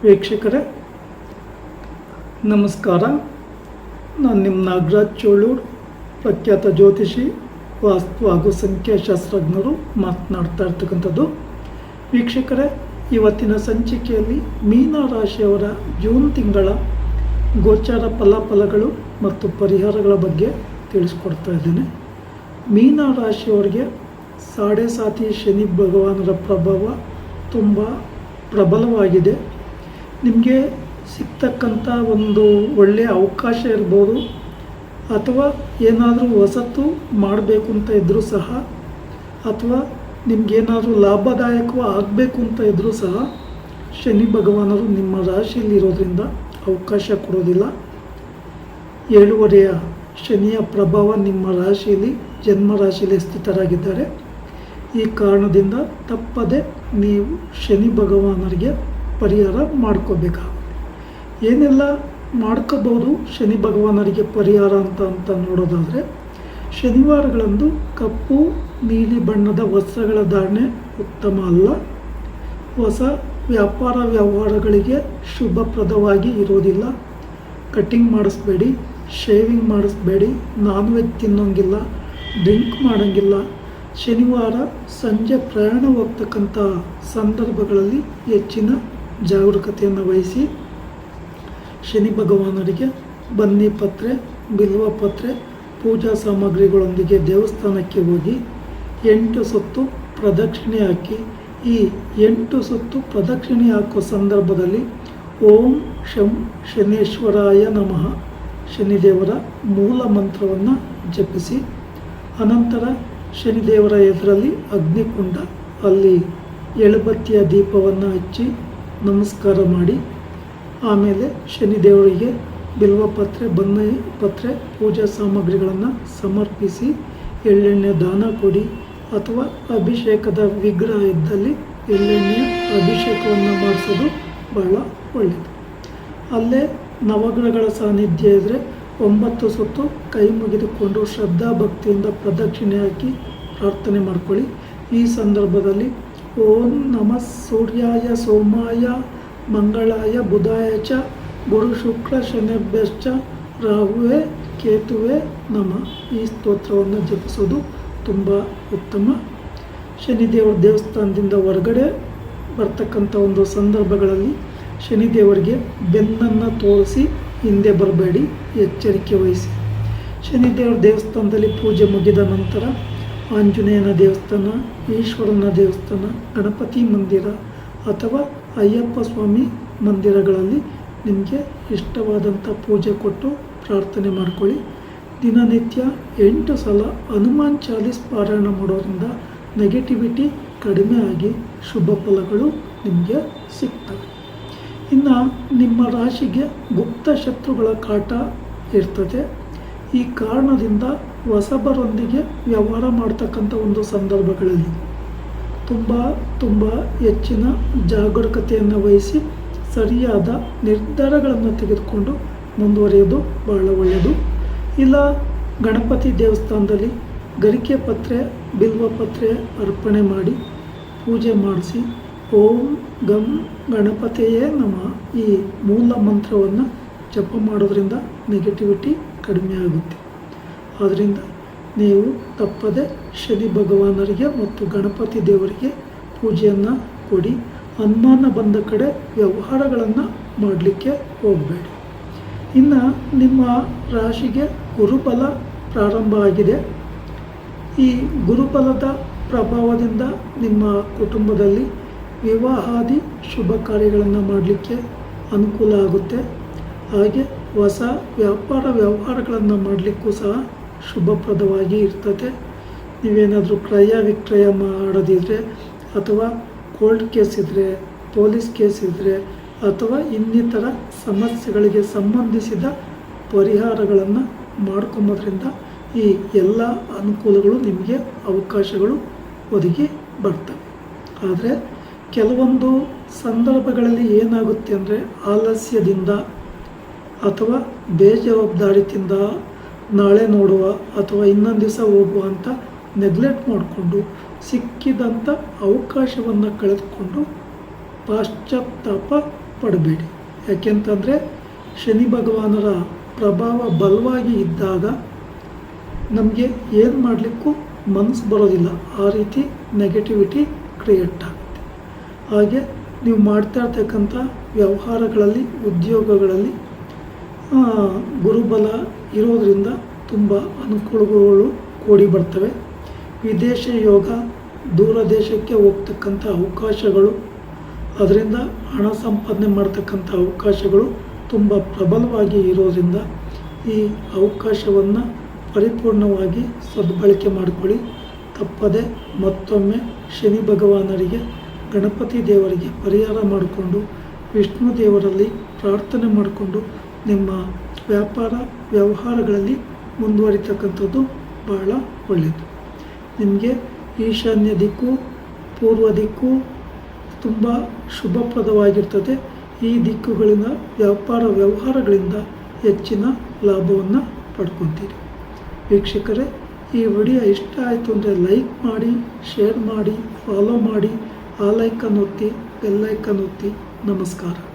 ವೀಕ್ಷಕರೇ ನಮಸ್ಕಾರ. ನಾನು ನಿಮ್ಮ ನಾಗರಾಜ್ ಚೋಳೂರು, ಪ್ರಖ್ಯಾತ ಜ್ಯೋತಿಷಿ, ವಾಸ್ತು ಹಾಗೂ ಸಂಖ್ಯಾಶಾಸ್ತ್ರಜ್ಞರು ಮಾತನಾಡ್ತಾ ಇರ್ತಕ್ಕಂಥದ್ದು. ವೀಕ್ಷಕರೇ, ಇವತ್ತಿನ ಸಂಚಿಕೆಯಲ್ಲಿ ಮೀನ ರಾಶಿಯವರ ಜೂನ್ ತಿಂಗಳ ಗೋಚಾರ ಫಲಾಫಲಗಳು ಮತ್ತು ಪರಿಹಾರಗಳ ಬಗ್ಗೆ ತಿಳಿಸ್ಕೊಡ್ತಾ ಇದ್ದೇನೆ. ಮೀನ ರಾಶಿಯವರಿಗೆ ಸಾಡೆ ಸಾತಿ ಶನಿ ಭಗವಾನರ ಪ್ರಭಾವ ತುಂಬ ಪ್ರಬಲವಾಗಿದೆ. ನಿಮಗೆ ಸಿಗ್ತಕ್ಕಂಥ ಒಂದು ಒಳ್ಳೆಯ ಅವಕಾಶ ಇರ್ಬೋದು, ಅಥವಾ ಏನಾದರೂ ಹೊಸತು ಮಾಡಬೇಕು ಅಂತ ಇದ್ದರೂ ಸಹ, ಅಥವಾ ನಿಮಗೇನಾದರೂ ಲಾಭದಾಯಕವೂ ಆಗಬೇಕು ಅಂತ ಇದ್ದರೂ ಸಹ ಶನಿ ಭಗವಾನರು ನಿಮ್ಮ ರಾಶಿಯಲ್ಲಿರೋದ್ರಿಂದ ಅವಕಾಶ ಕೊಡೋದಿಲ್ಲ. 7.5 ಶನಿಯ ಪ್ರಭಾವ ನಿಮ್ಮ ರಾಶಿಯಲ್ಲಿ, ಜನ್ಮ ರಾಶಿಯಲ್ಲಿ ಸ್ಥಿತರಾಗಿದ್ದಾರೆ. ಈ ಕಾರಣದಿಂದ ತಪ್ಪದೆ ನೀವು ಶನಿ ಭಗವಾನರಿಗೆ ಪರಿಹಾರ ಮಾಡ್ಕೋಬೇಕಾಗುತ್ತೆ. ಏನೆಲ್ಲ ಮಾಡ್ಕೋಬೋದು ಶನಿ ಭಗವಾನರಿಗೆ ಪರಿಹಾರ ಅಂತ ನೋಡೋದಾದರೆ, ಶನಿವಾರಗಳಂದು ಕಪ್ಪು ನೀಲಿ ಬಣ್ಣದ ವಸ್ತ್ರಗಳ ಧಾರಣೆ ಉತ್ತಮ ಅಲ್ಲ. ಹೊಸ ವ್ಯಾಪಾರ ವ್ಯವಹಾರಗಳಿಗೆ ಶುಭಪ್ರದವಾಗಿ ಇರೋದಿಲ್ಲ. ಕಟ್ಟಿಂಗ್ ಮಾಡಿಸ್ಬೇಡಿ, ಶೇವಿಂಗ್ ಮಾಡಿಸ್ಬೇಡಿ, ನಾನ್ ವೆಜ್ ತಿನ್ನೋಂಗಿಲ್ಲ, ಡ್ರಿಂಕ್ ಮಾಡೋಂಗಿಲ್ಲ. ಶನಿವಾರ ಸಂಜೆ ಪ್ರಯಾಣ ಹೋಗ್ತಕ್ಕಂಥ ಸಂದರ್ಭಗಳಲ್ಲಿ ಹೆಚ್ಚಿನ ಜಾಗರೂಕತೆಯನ್ನು ವಹಿಸಿ. ಶನಿ ಭಗವಾನರಿಗೆ ಬನ್ನಿ ಪತ್ರೆ, ಬಿಲ್ವ ಪತ್ರೆ, ಪೂಜಾ ಸಾಮಗ್ರಿಗಳೊಂದಿಗೆ ದೇವಸ್ಥಾನಕ್ಕೆ ಹೋಗಿ 8 ಸುತ್ತು ಪ್ರದಕ್ಷಿಣೆ ಹಾಕಿ. ಈ 8 ಸುತ್ತು ಪ್ರದಕ್ಷಿಣೆ ಹಾಕೋ ಸಂದರ್ಭದಲ್ಲಿ ಓಂ ಶಂ ಶನೇಶ್ವರಾಯ ನಮಃ ಶನಿದೇವರ ಮೂಲ ಮಂತ್ರವನ್ನು ಜಪಿಸಿ. ಅನಂತರ ಶನಿದೇವರ ಎದುರಲ್ಲಿ ಅಗ್ನಿಕುಂಡ, ಅಲ್ಲಿ ಎಳಬತ್ತಿಯ ದೀಪವನ್ನು ಹಚ್ಚಿ ನಮಸ್ಕಾರ ಮಾಡಿ. ಆಮೇಲೆ ಶನಿದೇವರಿಗೆ ಬಿಲ್ವಪತ್ರೆ, ಬನ್ನಿ ಪತ್ರೆ, ಪೂಜಾ ಸಾಮಗ್ರಿಗಳನ್ನು ಸಮರ್ಪಿಸಿ ಎಳ್ಳೆಣ್ಣೆ ದಾನ ಕೊಡಿ. ಅಥವಾ ಅಭಿಷೇಕದ ವಿಗ್ರಹ ಇದ್ದಲ್ಲಿ ಎಳ್ಳೆಣ್ಣೆಯ ಅಭಿಷೇಕವನ್ನು ಮಾಡಿಸೋದು ಬಹಳ ಒಳ್ಳೆಯದು. ಅಲ್ಲೇ ನವಗ್ರಹಗಳ ಸಾನ್ನಿಧ್ಯ ಇದ್ದರೆ 9 ಸುತ್ತು ಕೈ ಮುಗಿದುಕೊಂಡು ಶ್ರದ್ಧಾ ಭಕ್ತಿಯಿಂದ ಪ್ರದಕ್ಷಿಣೆ ಹಾಕಿ ಪ್ರಾರ್ಥನೆ ಮಾಡ್ಕೊಳ್ಳಿ. ಈ ಸಂದರ್ಭದಲ್ಲಿ ಓಂ ನಮಃ ಸೂರ್ಯಾಯ ಸೋಮಾಯ ಮಂಗಳಾಯ ಬುಧಾಯ ಚ ಗುರು ಶುಕ್ರ ಶನಿಭ್ಯಶ್ಚ ರಾಹುವೇ ಕೇತುವೆ ನಮಃ ಈ ಸ್ತೋತ್ರವನ್ನು ಜಪಿಸೋದು ತುಂಬ ಉತ್ತಮ. ಶನಿದೇವರ ದೇವಸ್ಥಾನದಿಂದ ಹೊರಗಡೆ ಬರ್ತಕ್ಕಂಥ ಒಂದು ಸಂದರ್ಭಗಳಲ್ಲಿ ಶನಿದೇವರಿಗೆ ಬೆನ್ನನ್ನು ತೋರಿಸಿ ಹಿಂದೆ ಬರಬೇಡಿ, ಎಚ್ಚರಿಕೆ ವಹಿಸಿ. ಶನಿದೇವರ ದೇವಸ್ಥಾನದಲ್ಲಿ ಪೂಜೆ ಮುಗಿದ ನಂತರ ಆಂಜನೇಯನ ದೇವಸ್ಥಾನ, ಈಶ್ವರನ ದೇವಸ್ಥಾನ, ಗಣಪತಿ ಮಂದಿರ ಅಥವಾ ಅಯ್ಯಪ್ಪ ಸ್ವಾಮಿ ಮಂದಿರಗಳಲ್ಲಿ ನಿಮಗೆ ಇಷ್ಟವಾದಂಥ ಪೂಜೆ ಕೊಟ್ಟು ಪ್ರಾರ್ಥನೆ ಮಾಡ್ಕೊಳ್ಳಿ. ದಿನನಿತ್ಯ 8 ಸಲ ಹನುಮಾನ್ ಚಾಲೀಸ್ ಪಾರಾಯಣ ಮಾಡೋದ್ರಿಂದ ನೆಗೆಟಿವಿಟಿ ಕಡಿಮೆ ಆಗಿ ಶುಭ ಫಲಗಳು ನಿಮಗೆ ಸಿಗ್ತವೆ. ಇನ್ನು ನಿಮ್ಮ ರಾಶಿಗೆ ಗುಪ್ತ ಶತ್ರುಗಳ ಕಾಟ ಇರ್ತದೆ. ಈ ಕಾರಣದಿಂದ ಹೊಸಬರೊಂದಿಗೆ ವ್ಯವಹಾರ ಮಾಡ್ತಕ್ಕಂಥ ಒಂದು ಸಂದರ್ಭಗಳಲ್ಲಿ ತುಂಬ ಹೆಚ್ಚಿನ ಜಾಗರೂಕತೆಯನ್ನು ವಹಿಸಿ ಸರಿಯಾದ ನಿರ್ಧಾರಗಳನ್ನು ತೆಗೆದುಕೊಂಡು ಮುಂದುವರಿಯೋದು ಬಹಳ ಒಳ್ಳೆಯದು. ಇಲ್ಲ ಗಣಪತಿ ದೇವಸ್ಥಾನದಲ್ಲಿ ಗರಿಕೆ ಪತ್ರೆ, ಬಿಲ್ವ ಪತ್ರೆ ಅರ್ಪಣೆ ಮಾಡಿ ಪೂಜೆ ಮಾಡಿಸಿ ಓಂ ಗಂ ಗಣಪತಿಯೇ ನಮಃ ಈ ಮೂಲ ಮಂತ್ರವನ್ನು ಜಪ ಮಾಡೋದ್ರಿಂದ ನೆಗೆಟಿವಿಟಿ ಕಡಿಮೆ ಆಗುತ್ತೆ. ಆದ್ದರಿಂದ ನೀವು ತಪ್ಪದೆ ಶನಿ ಭಗವಾನರಿಗೆ ಮತ್ತು ಗಣಪತಿ ದೇವರಿಗೆ ಪೂಜೆಯನ್ನು ಕೊಡಿ. ಅನುಮಾನ ಬಂದ ಕಡೆ ವ್ಯವಹಾರಗಳನ್ನು ಮಾಡಲಿಕ್ಕೆ ಹೋಗಬೇಡಿ. ಇನ್ನು ನಿಮ್ಮ ರಾಶಿಗೆ ಗುರುಬಲ ಪ್ರಾರಂಭ ಆಗಿದೆ. ಈ ಗುರುಬಲದ ಪ್ರಭಾವದಿಂದ ನಿಮ್ಮ ಕುಟುಂಬದಲ್ಲಿ ವಿವಾಹಾದಿ ಶುಭ ಕಾರ್ಯಗಳನ್ನು ಮಾಡಲಿಕ್ಕೆ ಅನುಕೂಲ ಆಗುತ್ತೆ. ಹಾಗೆ ಹೊಸ ವ್ಯಾಪಾರ ವ್ಯವಹಾರಗಳನ್ನು ಮಾಡಲಿಕ್ಕೂ ಸಹ ಶುಭಪ್ರದವಾಗಿ ಇರ್ತದೆ. ನೀವೇನಾದರೂ ಕ್ರಯ ವಿಕ್ರಯ ಮಾಡೋದಿದ್ರೆ, ಅಥವಾ ಕೋರ್ಟ್ ಕೇಸ್ ಇದ್ದರೆ, ಪೊಲೀಸ್ ಕೇಸ್ ಇದ್ದರೆ, ಅಥವಾ ಇನ್ನಿತರ ಸಮಸ್ಯೆಗಳಿಗೆ ಸಂಬಂಧಿಸಿದ ಪರಿಹಾರಗಳನ್ನು ಮಾಡ್ಕೊಂಬೋದ್ರಿಂದ ಈ ಎಲ್ಲ ಅನುಕೂಲಗಳು ನಿಮಗೆ ಅವಕಾಶಗಳು ಒದಗಿ ಬರ್ತವೆ. ಆದರೆ ಕೆಲವೊಂದು ಸಂದರ್ಭಗಳಲ್ಲಿ ಏನಾಗುತ್ತೆ ಅಂದರೆ, ಆಲಸ್ಯದಿಂದ ಅಥವಾ ಬೇಜವಾಬ್ದಾರಿಯಿಂದ ನಾಳೆ ನೋಡುವ ಅಥವಾ ಇನ್ನೊಂದು ದಿವಸ ಹೋಗುವ ಅಂತ ನೆಗ್ಲೆಕ್ಟ್ ಮಾಡಿಕೊಂಡು ಸಿಕ್ಕಿದಂಥ ಅವಕಾಶವನ್ನು ಕಳೆದುಕೊಂಡು ಪಾಶ್ಚಾತ್ತಾಪ ಪಡಬೇಡಿ. ಯಾಕೆಂತಂದರೆ ಶನಿ ಭಗವಾನರ ಪ್ರಭಾವ ಬಲವಾಗಿ ಇದ್ದಾಗ ನಮಗೆ ಏನು ಮಾಡಲಿಕ್ಕೂ ಮನಸ್ಸು ಬರೋದಿಲ್ಲ. ಆ ರೀತಿ ನೆಗೆಟಿವಿಟಿ ಕ್ರಿಯೇಟ್ ಆಗುತ್ತೆ. ಹಾಗೆ ನೀವು ಮಾಡ್ತಾ ಇರ್ತಕ್ಕಂಥ ವ್ಯವಹಾರಗಳಲ್ಲಿ, ಉದ್ಯೋಗಗಳಲ್ಲಿ ಗುರುಬಲ ಇರೋದರಿಂದ ತುಂಬ ಅನುಕೂಲಗಳು ಕೂಡಿ ಬರ್ತವೆ. ವಿದೇಶ ಯೋಗ, ದೂರ ದೇಶಕ್ಕೆ ಹೋಗ್ತಕ್ಕಂಥ ಅವಕಾಶಗಳು, ಅದರಿಂದ ಹಣ ಸಂಪಾದನೆ ಮಾಡ್ತಕ್ಕಂಥ ಅವಕಾಶಗಳು ತುಂಬ ಪ್ರಬಲವಾಗಿ ಇರೋದರಿಂದ ಈ ಅವಕಾಶವನ್ನು ಪರಿಪೂರ್ಣವಾಗಿ ಸದ್ಬಳಕೆ ಮಾಡಿಕೊಳ್ಳಿ. ತಪ್ಪದೆ ಮತ್ತೊಮ್ಮೆ ಶನಿ ಭಗವಾನರಿಗೆ, ಗಣಪತಿ ದೇವರಿಗೆ ಪರಿಹಾರ ಮಾಡಿಕೊಂಡು, ವಿಷ್ಣು ದೇವರಲ್ಲಿ ಪ್ರಾರ್ಥನೆ ಮಾಡಿಕೊಂಡು ನಿಮ್ಮ ವ್ಯಾಪಾರ ವ್ಯವಹಾರಗಳಲ್ಲಿ ಮುಂದುವರಿತಕ್ಕಂಥದ್ದು ಬಹಳ ಒಳ್ಳೆಯದು. ನಿಮಗೆ ಈಶಾನ್ಯ ದಿಕ್ಕು, ಪೂರ್ವ ದಿಕ್ಕು ತುಂಬ ಶುಭಪ್ರದವಾಗಿರ್ತದೆ. ಈ ದಿಕ್ಕುಗಳಿಂದ ವ್ಯಾಪಾರ ವ್ಯವಹಾರಗಳಿಂದ ಹೆಚ್ಚಿನ ಲಾಭವನ್ನು ಪಡ್ಕೊತೀರಿ. ವೀಕ್ಷಕರೇ, ಈ ವಿಡಿಯೋ ಇಷ್ಟ ಆಯಿತು ಅಂದರೆ ಲೈಕ್ ಮಾಡಿ, ಶೇರ್ ಮಾಡಿ, ಫಾಲೋ ಮಾಡಿ, ಆ ಲೈಕನ್ನು ಒತ್ತಿ, ಬೆಲ್ ಐಕನ್ ಒತ್ತಿ. ನಮಸ್ಕಾರ.